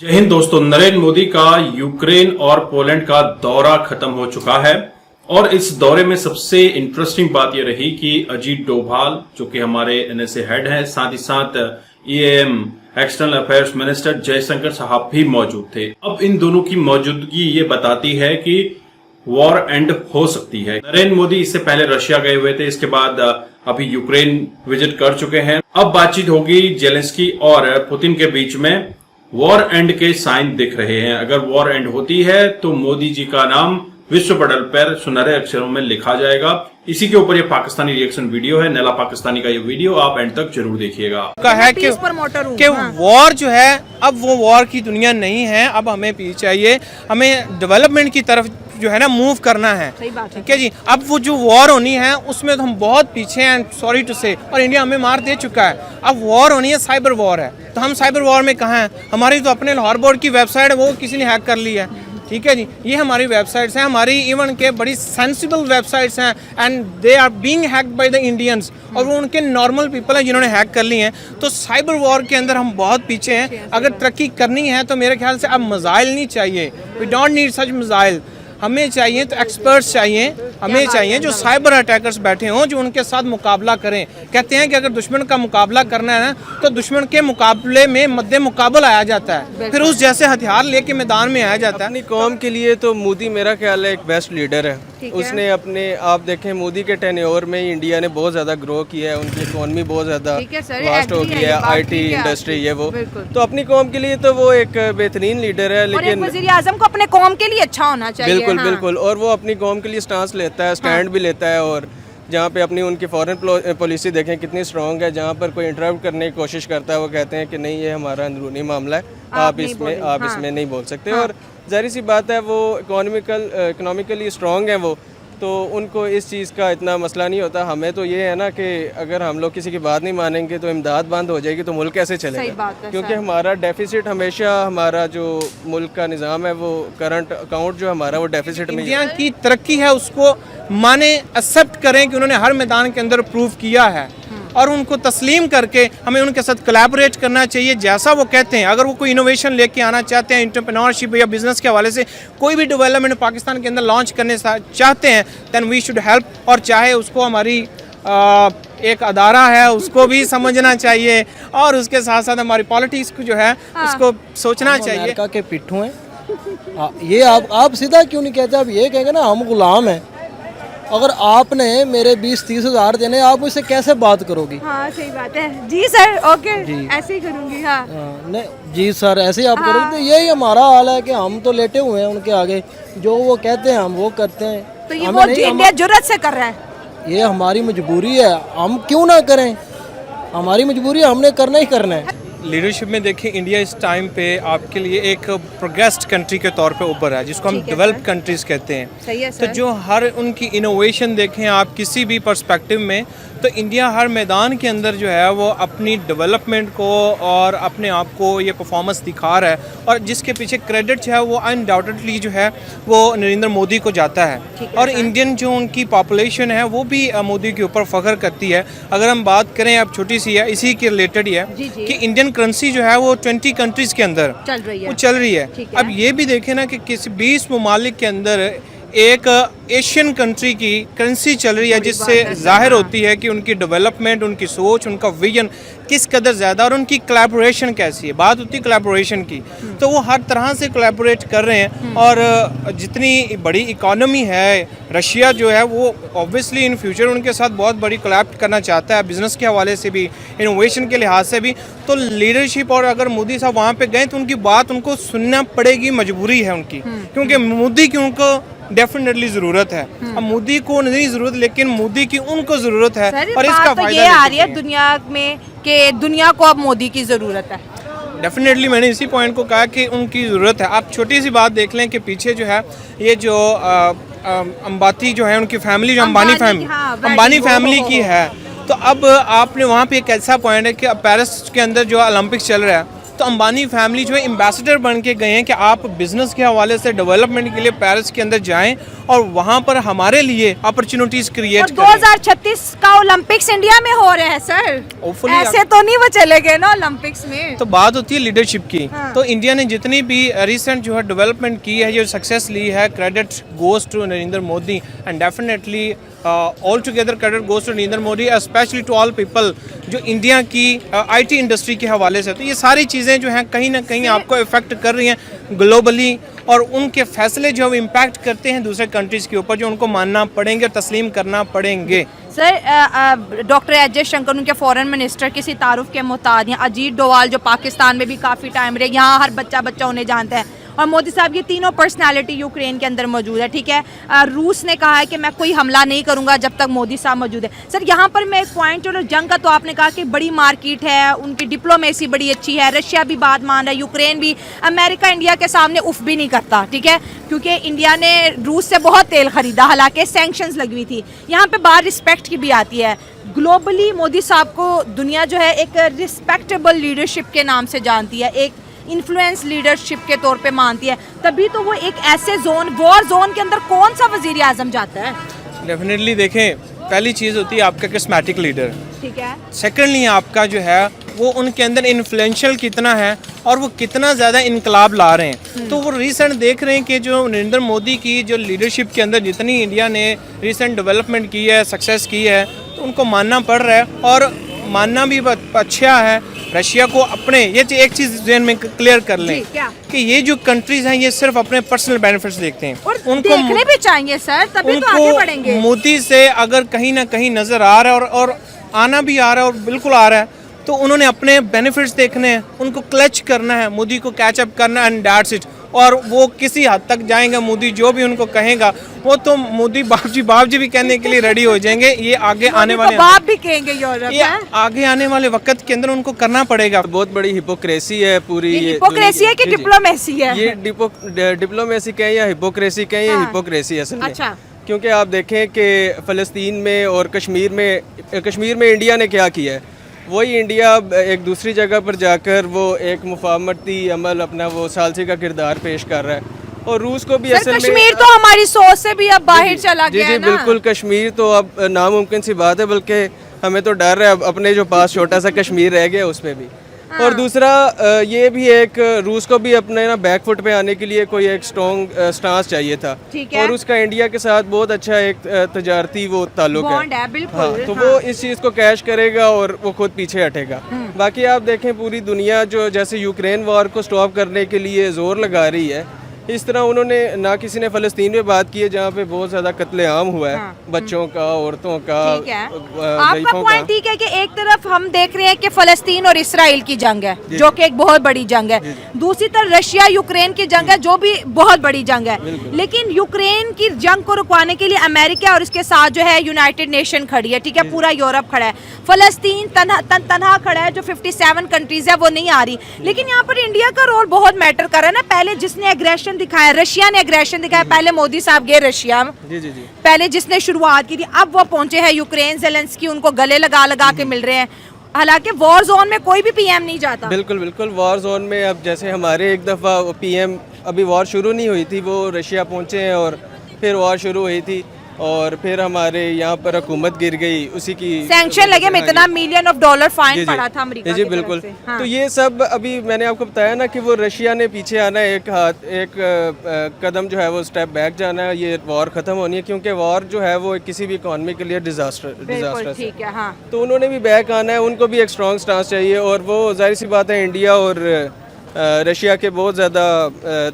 जय हिंद दोस्तों। नरेंद्र मोदी का यूक्रेन और पोलैंड का दौरा खत्म हो चुका है और इस दौरे में सबसे इंटरेस्टिंग बात यह रही कि अजीत डोभाल जो कि हमारे एनएसए हेड हैं, साथ ही साथ EAM external affairs minister Jaishankar साहब भी मौजूद थे। अब इन दोनों की मौजूदगी ये बताती है कि वॉर एंड हो सकती है। नरेंद्र मोदी इससे पहले रशिया गए हुए थे, इसके बाद अभी यूक्रेन विजिट कर चुके हैं। अब बातचीत होगी जेलेंस्की और पुतिन के बीच में। वॉर एंड के साइन दिख रहे हैं। अगर वॉर एंड होती है तो मोदी जी का नाम विश्व पटल पर सुनहरे अक्षरों में लिखा जाएगा। इसी के ऊपर ये पाकिस्तानी रिएक्शन वीडियो है, नैला पाकिस्तानी का ये वीडियो आप एंड तक जरूर देखिएगा। है कि वॉर जो है अब वो वॉर की दुनिया नहीं है। अब हमें पीछे चाहिए, हमें डेवलपमेंट की तरफ जो है ना मूव करना है। ठीक है जी। अब वो जो वॉर होनी है उसमें तो हम बहुत पीछे हैं, सॉरी टू से, और इंडिया हमें मार दे चुका है। अब वॉर होनी है, साइबर वॉर है, तो हम साइबर वॉर में कहाँ हैं? हमारी तो अपने लाहौर बोर्ड की वेबसाइट है, वो किसी ने हैक कर ली है। ठीक है जी। ये हमारी वेबसाइट्स हैं, हमारी इवन के बड़ी सेंसिबल वेबसाइट्स हैं and they are being hacked by the Indians, और वो उनके नॉर्मल पीपल हैं जिन्होंने हैक कर ली हैं। तो साइबर वॉर के अंदर हम बहुत पीछे हैं। अगर तरक्की करनी है तो मेरे ख्याल से अब मिसाइल नहीं चाहिए, we don't need such missile. हमें चाहिए तो एक्सपर्ट्स चाहिए, हमें चाहिए जो साइबर अटैकर्स बैठे हों, जो उनके साथ मुकाबला करें। कहते हैं कि अगर दुश्मन का मुकाबला करना है ना तो दुश्मन के मुकाबले में मद्दे मुकाबल आया जाता है, फिर उस जैसे हथियार लेके मैदान में आया जाता है। अपनी कौम के लिए तो मोदी मेरा ख्याल है एक बेस्ट लीडर है। उसने अपने आप देखें मोदी के टेन्योर में ही इंडिया ने बहुत ज़्यादा ग्रो किया है, उनकी इकॉनमी बहुत ज़्यादा वास्ट हो गई है, आईटी इंडस्ट्री ये वो। तो अपनी कौम के लिए तो वो एक बेहतरीन लीडर है। लेकिन वज़ीर आज़म को अपने कौम के लिए अच्छा होना चाहिए। बिल्कुल बिल्कुल, और वो अपनी कौम के लिए स्टांस लेता है, स्टैंड भी लेता है। और जहाँ पे अपनी उनकी फॉरेन पॉलिसी देखें कितनी स्ट्रॉन्ग है, जहाँ पर कोई इंटरप्ट करने की कोशिश करता है वो कहते हैं कि नहीं ये हमारा अंदरूनी मामला है, आप इसमें नहीं बोल सकते। और जाहिर सी बात है वो इकोनॉमिकली स्ट्रॉन्ग है वो, तो उनको इस चीज़ का इतना मसला नहीं होता। हमें तो ये है ना कि अगर हम लोग किसी की बात नहीं मानेंगे तो इमदाद बंद हो जाएगी, तो मुल्क कैसे चलेगा? क्योंकि हमारा डेफिसिट हमेशा, हमारा जो मुल्क का निज़ाम है वो करंट अकाउंट जो हमारा वो डेफिसिट में। इंडिया की तरक्की है उसको माने, एक्सेप्ट करें कि उन्होंने हर मैदान के अंदर प्रूव किया है, और उनको तस्लीम करके हमें उनके साथ कोलैबोरेट करना चाहिए जैसा वो कहते हैं। अगर वो कोई इनोवेशन लेके आना चाहते हैं, एंटरप्रेन्योरशिप या बिजनेस के हवाले से कोई भी डेवलपमेंट पाकिस्तान के अंदर लॉन्च करने चाहते हैं, देन वी शुड हेल्प। और चाहे उसको हमारी एक अदारा है उसको भी समझना चाहिए, और उसके साथ साथ हमारी पॉलिटिक्स को जो है उसको सोचना चाहिए। अमेरिका के पिट्ठू हैं ये, आप सीधा क्यों नहीं कहते? आप ये कहेंगे ना हम गुलाम हैं। अगर आपने मेरे 20-30 हज़ार देने, आप मुझसे कैसे बात करोगी? हाँ सही बात है जी सर, ओके ऐसे ही करूँगी। हाँ नहीं जी सर, ऐसे ही आप करोगे। तो यही हमारा हाल है कि हम तो लेटे हुए हैं उनके आगे, जो वो कहते हैं हम वो करते हैं। तो ये वो इंडिया जुर्रत से कर रहा है। ये हमारी मजबूरी है, हम क्यों ना करें? हमारी मजबूरी है, हमने करना ही करना है। लीडरशिप में देखिए इंडिया इस टाइम पे आपके लिए एक प्रोग्रेस्ड कंट्री के तौर पे उभर है, जिसको हम डेवलप्ड कंट्रीज कहते हैं। सही है तो जो हर उनकी इनोवेशन देखें आप किसी भी पर्सपेक्टिव में, तो इंडिया हर मैदान के अंदर जो है वो अपनी डेवलपमेंट को और अपने आप को ये परफॉर्मेंस दिखा रहा है, और जिसके पीछे क्रेडिट जो है वो अनडाउटेडली जो है वो नरेंद्र मोदी को जाता है। और इंडियन जो उनकी पॉपुलेशन है वो भी मोदी के ऊपर फख्र करती है। अगर हम बात करें, अब छोटी सी है, इसी के रिलेटेड ही है कि इंडियन करेंसी जो है वो 20 कंट्रीज के अंदर चल रही है। अब ये भी देखें ना कि किसी 20 ममालिक के अंदर एक एशियन कंट्री की करेंसी चल रही है, जिससे जाहिर होती है कि उनकी डेवलपमेंट, उनकी सोच, उनका विजन किस कदर ज़्यादा, और उनकी कोलैबोरेशन कैसी है। बात होती है कोलैबोरेशन की, तो वो हर तरह से कोलैबोरेट कर रहे हैं। और जितनी बड़ी इकॉनमी है, रशिया जो है वो ऑब्वियसली इन फ्यूचर उनके साथ बहुत बड़ी कोलैब करना चाहता है, बिज़नेस के हवाले से भी, इनोवेशन के लिहाज से भी। तो लीडरशिप, और अगर मोदी साहब वहाँ पे गए तो उनकी बात उनको सुनना पड़ेगी, मजबूरी है उनकी, क्योंकि मोदी की उनको डेफिनेटली जरूरत है। अब मोदी को नहीं जरूरत, लेकिन मोदी की उनको जरूरत है। और इसका तो ये आ रही है दुनिया में कि दुनिया को अब मोदी की जरूरत है। डेफिनेटली मैंने इसी पॉइंट को कहा कि उनकी ज़रूरत है। आप छोटी सी बात देख लें कि पीछे जो है ये जो अंबानी जो है उनकी फैमिली, जो अंबानी फैमिली की है, तो अब आपने वहाँ पे एक ऐसा पॉइंट है कि अब पेरिस के अंदर जो ओलंपिक्स चल रहा है, तो अंबानी फैमिली जो है एम्बेसडर बन के गए हैं कि आप बिजनेस के हवाले से डेवलपमेंट के लिए पेरिस के अंदर जाएं और वहाँ पर हमारे लिए अपॉर्चुनिटीज क्रिएट और करें। 2036 का ओलंपिक्स इंडिया में हो रहे हैं सर, Hopefully ऐसे तो नहीं वो चले गए ना ओलंपिक्स में। तो बात होती है लीडरशिप की। हाँ। तो इंडिया ने जितनी भी रिसेंट जो है डेवलपमेंट की है, जो सक्सेस ली है, credit goes to Narendra Modi and definitely all together credit goes to Narendra Modi, specially to all people जो इंडिया की आईटी इंडस्ट्री के हवाले से। तो ये सारी चीज़ें जो हैं कहीं ना कहीं आपको इफेक्ट कर रही हैं ग्लोबली, और उनके फैसले जो है इम्पैक्ट करते हैं दूसरे कंट्रीज़ के ऊपर, जो उनको मानना पड़ेंगे, तस्लीम करना पड़ेंगे। सर डॉक्टर एस जयशंकर उनके फॉरेन मिनिस्टर किसी तारुफ के मोहताज हैं। अजीत डोवाल जो पाकिस्तान में भी काफ़ी टाइम रहे, यहाँ हर बच्चा उन्हें जानता है। और मोदी साहब ये तीनों पर्सनालिटी यूक्रेन के अंदर मौजूद है, ठीक है। रूस ने कहा है कि मैं कोई हमला नहीं करूंगा जब तक मोदी साहब मौजूद है। सर यहाँ पर मैं एक पॉइंट, चलो जंग का तो आपने कहा कि बड़ी मार्केट है, उनकी डिप्लोमेसी बड़ी अच्छी है, रशिया भी बात मान रहा है, यूक्रेन भी, अमेरिका इंडिया के सामने उफ भी नहीं करता, ठीक है, क्योंकि इंडिया ने रूस से बहुत तेल खरीदा, हालांकि सैंक्शंस लगी हुई थी। यहाँ पे बात रिस्पेक्ट की भी आती है। ग्लोबली मोदी साहब को दुनिया जो है एक रिस्पेक्टेबल लीडरशिप के नाम से जानती है, एक इन्फ्लुएंस लीडरशिप के तौर पे मानती है, तभी तो वो एक ऐसे जोन, वॉर जोन के अंदर कौन सा वजीर आजम जाता है? डेफिनेटली देखें, पहली चीज़ होती है आपका करिस्मेटिक लीडर, ठीक है। सेकेंडली आपका जो है वो उनके अंदर इन्फ्लुएंशियल कितना है और वो कितना ज़्यादा इनकलाब ला रहे हैं। तो वो रिसेंट देख रहे हैं कि जो नरेंद्र मोदी की जो लीडरशिप के अंदर जितनी इंडिया ने रिसेंट डेवलपमेंट की है, सक्सेस की है, तो उनको मानना पड़ रहा है, और मानना भी अच्छा है। रशिया को अपने, ये एक चीज़ ज़हन में क्लियर कर लें कि ये जो कंट्रीज हैं ये सिर्फ अपने पर्सनल बेनिफिट्स देखते हैं, और उनको देखने भी चाहिए सर, तभी तो आगे बढ़ेंगे। मोदी से अगर कहीं ना कहीं नजर आ रहा है और आना भी आ रहा है और बिल्कुल आ रहा है, तो उन्होंने अपने बेनिफिट्स देखने हैं, उनको क्लच करना है, मोदी को कैचअप करना है, एंड दैट्स इट। और वो किसी हद तक जाएंगे, मोदी जो भी उनको कहेगा वो तो मोदी बाप जी भी कहने के लिए रेडी हो जाएंगे। ये आगे आने वाले बाप भी कहेंगे यूरोप, ये आगे आने वाले वक्त के अंदर उनको करना पड़ेगा। बहुत बड़ी हिपोक्रेसी है पूरी। ये हिपोक्रेसी है कि डिप्लोमेसी है? ये डिप्लोमेसी कहें या हिपोक्रेसी कहें, ये हिपोक्रेसी असल में। अच्छा। क्योंकि आप देखें कि फ़लस्तीन में और कश्मीर में इंडिया ने क्या किया है, वही इंडिया एक दूसरी जगह पर जाकर वो एक मुफाहमती अमल अपना वो सालसी का किरदार पेश कर रहा है। और रूस को भी असल में कश्मीर तो हमारी सोच से भी अब बाहर चला गया है ना। बिल्कुल, कश्मीर तो अब नामुमकिन सी बात है, बल्कि हमें तो डर है अब अपने जो पास छोटा सा कश्मीर रह गया उसमें भी। और दूसरा ये भी एक, रूस को भी अपने ना बैकफुट पे आने के लिए कोई एक स्ट्रॉन्ग स्टांस चाहिए था, और उसका इंडिया के साथ बहुत अच्छा एक तजारती वो ताल्लुक है, बिल्कुल। हाँ, तो वो इस चीज़ को कैश करेगा और वो खुद पीछे हटेगा। बाकी आप देखें पूरी दुनिया जो जैसे यूक्रेन वॉर को स्टॉप करने के लिए जोर लगा रही है, इस तरह उन्होंने ना किसी ने फ़लस्तीन में बात की है जहाँ पे बहुत ज़्यादा कत्लेआम हुआ है, बच्चों का, औरतों का, आपका पॉइंट ठीक है कि एक तरफ हम देख रहे हैं कि फ़लस्तीन और इसराइल की जंग है जो कि एक बहुत बड़ी जंग है, दूसरी तरफ रशिया यूक्रेन की जंग है जो भी बहुत बड़ी जंग है। लेकिन यूक्रेन की जंग को रुकवाने के लिए अमेरिका और इसके साथ जो है यूनाइटेड नेशन खड़ी है, ठीक है, पूरा यूरोप खड़ा है। फ़लस्तीन तनहा खड़ा है, जो 57 कंट्रीज है वो नहीं आ रही। लेकिन यहाँ पर इंडिया का रोल बहुत मैटर कर रहा है ना। पहले जिसने एग्रेशन दिखाया, रशिया ने एग्रेशन दिखाया, पहले मोदी साहब गए रशिया में, पहले जिसने शुरुआत की थी, अब वो पहुंचे हैं यूक्रेन, ज़ेलेंस्की उनको गले लगा के मिल रहे हैं। हालांकि वॉर जोन में कोई भी पीएम नहीं जाता। बिल्कुल वॉर जोन में अब जैसे हमारे एक दफ़ा पीएम, अभी वॉर शुरू नहीं हुई थी, वो रशिया पहुंचे हैं और फिर वॉर शुरू हुई थी और फिर हमारे यहाँ पर हुकूमत गिर गई, उसी की सैंक्शन लगे में इतना $1 मिलियन फाइन पड़ा था अमेरिका की बिल्कुल तरफ से। हाँ। तो ये सब अभी मैंने आपको बताया ना कि वो रशिया ने पीछे आना है, एक कदम जो है वो स्टेप बैक जाना है, ये वॉर खत्म होनी है, क्योंकि वॉर जो है वो किसी भी इकॉनमी के लिए डिजास्टर ठीक है। हाँ। तो उन्होंने भी बैक आना है, उनको भी एक स्ट्रॉन्ग स्टांस चाहिए। और वो जाहिर सी बात है इंडिया और रशिया के बहुत ज़्यादा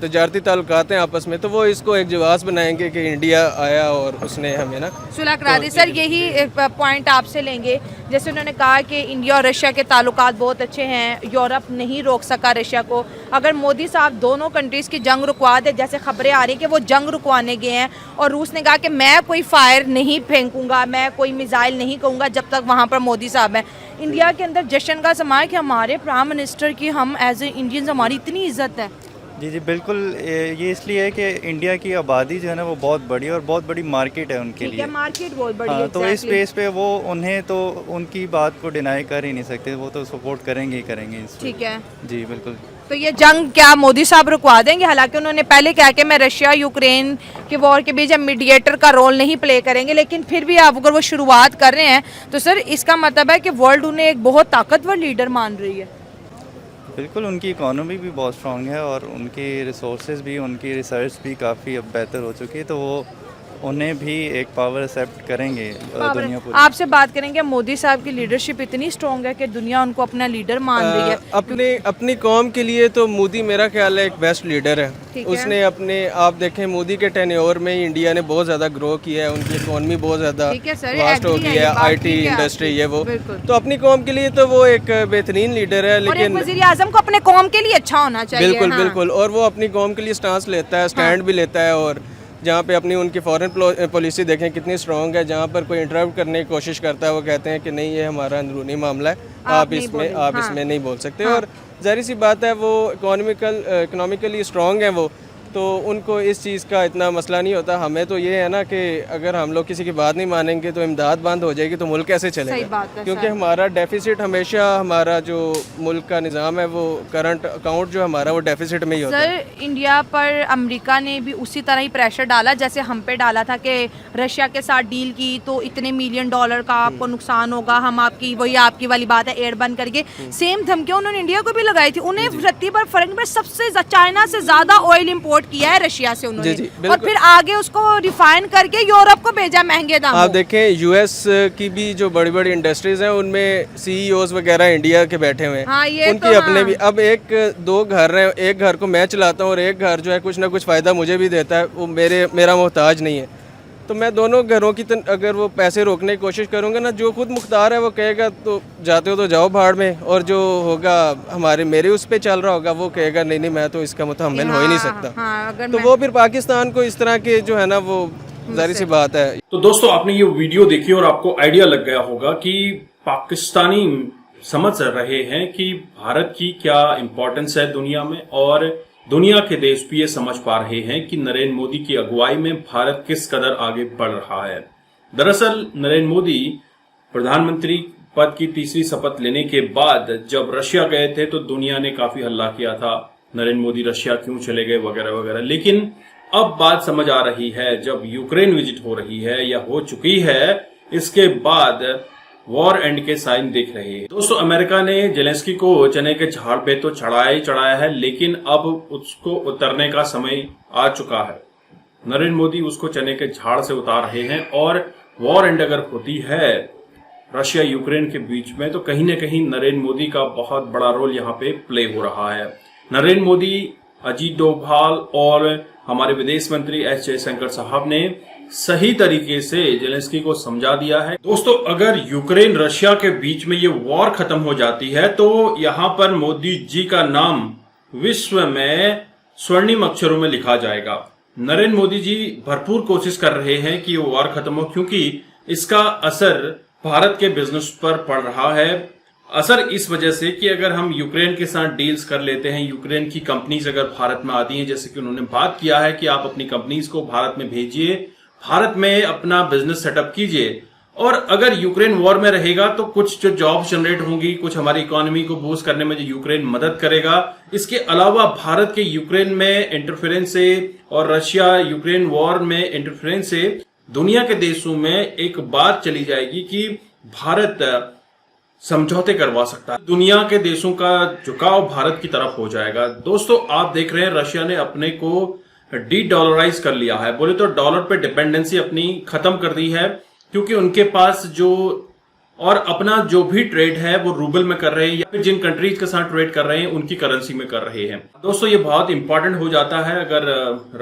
तजारती ताल्लुकात हैं आपस में, तो वो इसको एक जवाब बनाएंगे कि इंडिया आया और उसने हमें ना सुलह करा दी। सर यही पॉइंट आपसे लेंगे, जैसे उन्होंने कहा कि इंडिया और रशिया के ताल्लुकात बहुत अच्छे हैं, यूरोप नहीं रोक सका रशिया को। अगर मोदी साहब दोनों कंट्रीज़ की जंग रुकवा दे, जैसे खबरें आ रही हैं कि वो जंग रुकवाने गए हैं, और रूस ने कहा कि मैं कोई फायर नहीं फेंकूंगा, मैं कोई मिसाइल नहीं कहूँगा जब तक वहाँ पर मोदी साहब हैं। इंडिया के अंदर जश्न का समा है कि हमारे प्राइम मिनिस्टर की, हम एज ए इंडियंस हमारी इतनी इज्जत है। जी जी बिल्कुल, ये इसलिए है कि इंडिया की आबादी जो है ना वो बहुत बड़ी है और बहुत बड़ी मार्केट है उनके लिए। मार्केट बहुत बड़ी हाँ, है। तो इस बेस पे वो उन्हें तो उनकी बात को डिनाई कर ही नहीं सकते, वो तो सपोर्ट करेंगे ही करेंगे इस पे। ठीक है, जी बिल्कुल। तो ये जंग क्या मोदी साहब रुकवा देंगे? हालांकि उन्होंने पहले कहा कि मैं रशिया यूक्रेन के वॉर के बीच मीडिएटर का रोल नहीं प्ले करेंगे, लेकिन फिर भी आप अगर वो शुरुआत कर रहे हैं तो सर इसका मतलब है कि वर्ल्ड उन्हें एक बहुत ताकतवर लीडर मान रही है। बिल्कुल, उनकी इकोनॉमी भी बहुत स्ट्रांग है और उनकी रिसोर्सेज भी, उनकी रिसर्च भी काफ़ी अब बेहतर हो चुकी है, तो वो उन्हें भी एक पावर एक्सेप्ट करेंगे दुनिया पूरी। आपसे बात करेंगे, मोदी साहब की लीडरशिप इतनी स्ट्रांग है कि दुनिया उनको अपना लीडर मान रही है। अपनी कौम के लिए तो मोदी मेरा ख्याल है एक बेस्ट लीडर है। ठीक है। उसने अपने, आप देखें मोदी के टेन्योर में ही इंडिया ने बहुत ज़्यादा ग्रो किया है, उनकी इकोनॉमी बहुत ज़्यादा ठीक है सर, वास्ट हो agree गई है, है, ये बात आईटी ठीक है इंडस्ट्री आपकी। ये वो, बिल्कुल। तो अपनी कौम के लिए तो वो एक बेहतरीन लीडर है। और एक लेकिन वजीर आजम को अपने कौम के लिए अच्छा होना चाहिए। बिल्कुल हाँ। बिल्कुल, और वो अपनी कौम के लिए स्टांस लेता है, स्टैंड भी लेता है, और जहाँ पे अपनी उनकी फॉरेन पॉलिसी देखें कितनी स्ट्रांग है, जहाँ पर कोई इंटरप्ट करने की कोशिश करता है वो कहते हैं कि नहीं ये हमारा अंदरूनी मामला है, आप इसमें नहीं बोल सकते। और जाहिर सी बात है वो इकोनॉमिकली स्ट्रांग है वो, तो उनको इस चीज़ का इतना मसला नहीं होता। हमें तो ये है ना कि अगर हम लोग किसी की बात नहीं मानेंगे तो इमदाद बंद हो जाएगी, तो मुल्क कैसे सही चलेगा? बात है क्योंकि हमारा डेफिसिट हमेशा, हमारा जो मुल्क का निज़ाम है वो करंट अकाउंट जो हमारा वो डेफिसिट में ही होता है। सर इंडिया पर अमेरिका ने भी उसी तरह ही प्रेशर डाला जैसे हम पे डाला था कि रशिया के साथ डील की तो इतने $1 मिलियन का आपको नुकसान होगा, हम आपकी, वही आपकी वाली बात है, एयर बंद करके सेम धमकियां उन्होंने इंडिया को भी लगाई थी। उन्हें रत्ती भर फर्क में सबसे चाइना से ज्यादा ऑयल इंपोर्ट किया है रशिया से उन्होंने, जी, और बिल्कुल। फिर आगे उसको रिफाइन करके यूरोप को भेजा महंगे दामों। आप देखें यूएस की भी जो बड़ी बड़ी इंडस्ट्रीज हैं उनमें सीईओज वगैरह इंडिया के बैठे हुए हैं। हाँ, ये उनकी तो अपने हाँ। भी, अब एक दो घर हैं, एक घर को मैं चलाता हूँ और एक घर जो है कुछ ना कुछ फ़ायदा मुझे भी देता है, वो मेरा मोहताज नहीं है। तो मैं दोनों घरों की अगर वो पैसे रोकने की कोशिश करूँगा ना, जो खुद मुख्तार है वो कहेगा तो जाते हो तो जाओ भाड़ में, और जो होगा मेरे उस पर चल रहा होगा वो कहेगा नहीं नहीं मैं तो इसका मुतहम्मिल हो ही नहीं सकता। हाँ, तो वो फिर पाकिस्तान को इस तरह के जो है ना वो जाहिर सी बात है। तो दोस्तों आपने ये वीडियो देखी और आपको आइडिया लग गया होगा कि पाकिस्तानी समझ रहे हैं कि भारत की क्या इंपॉर्टेंस है दुनिया में, और दुनिया के देश भी ये समझ पा रहे हैं कि नरेंद्र मोदी की अगुवाई में भारत किस कदर आगे बढ़ रहा है। दरअसल नरेंद्र मोदी प्रधानमंत्री पद की तीसरी शपथ लेने के बाद जब रशिया गए थे तो दुनिया ने काफी हल्ला किया था, नरेंद्र मोदी रशिया क्यों चले गए वगैरह वगैरह। लेकिन अब बात समझ आ रही है, जब यूक्रेन विजिट हो रही है या हो चुकी है, इसके बाद वॉर एंड के साइन दिख रहे हैं। दोस्तों अमेरिका ने जेलेंस्की को चने के झाड़ पे तो चढ़ाया है, लेकिन अब उसको उतरने का समय आ चुका है। नरेंद्र मोदी उसको चने के झाड़ से उतार रहे हैं, और वॉर एंड अगर होती है रशिया यूक्रेन के बीच में तो कहीं न कहीं नरेंद्र मोदी का बहुत बड़ा रोल यहाँ पे प्ले हो रहा है। नरेंद्र मोदी, अजीत डोभाल और हमारे विदेश मंत्री एस जयशंकर साहब ने सही तरीके से जेलेंस्की को समझा दिया है। दोस्तों अगर यूक्रेन रशिया के बीच में ये वॉर खत्म हो जाती है तो यहाँ पर मोदी जी का नाम विश्व में स्वर्णिम अक्षरों में लिखा जाएगा। नरेंद्र मोदी जी भरपूर कोशिश कर रहे हैं कि ये वॉर खत्म हो, क्योंकि इसका असर भारत के बिजनेस पर पड़ रहा है। असर इस वजह से कि अगर हम यूक्रेन के साथ डील्स कर लेते हैं, यूक्रेन की कंपनीज अगर भारत में आती हैं, जैसे कि उन्होंने बात किया है कि आप अपनी कंपनीज को भारत में भेजिए, भारत में अपना बिजनेस सेटअप कीजिए, और अगर यूक्रेन वॉर में रहेगा तो कुछ जो जॉब जनरेट होंगी, कुछ हमारी इकोनॉमी को बूस्ट करने में जो यूक्रेन मदद करेगा। इसके अलावा भारत के यूक्रेन में इंटरफेरेंस से और रशिया यूक्रेन वॉर में इंटरफेरेंस से दुनिया के देशों में एक बात चली जाएगी कि भारत समझौते करवा सकता है। दुनिया के देशों का झुकाव भारत की तरफ हो जाएगा। दोस्तों आप देख रहे हैं रशिया ने अपने को डी-डॉलराइज कर लिया है, बोले तो डॉलर पे डिपेंडेंसी अपनी खत्म कर दी है, क्योंकि उनके पास जो और अपना जो भी ट्रेड है वो रूबल में कर रहे हैं, या फिर जिन कंट्रीज के साथ ट्रेड कर रहे हैं उनकी करेंसी में कर रहे हैं। दोस्तों ये बहुत इंपॉर्टेंट हो जाता है अगर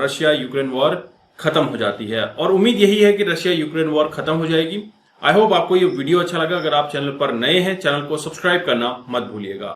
रशिया यूक्रेन वॉर खत्म हो जाती है, और उम्मीद यही है कि रशिया यूक्रेन वॉर खत्म हो जाएगी। आई होप आपको ये वीडियो अच्छा लगा। अगर आप चैनल पर नए हैं, चैनल को सब्सक्राइब करना मत भूलिएगा।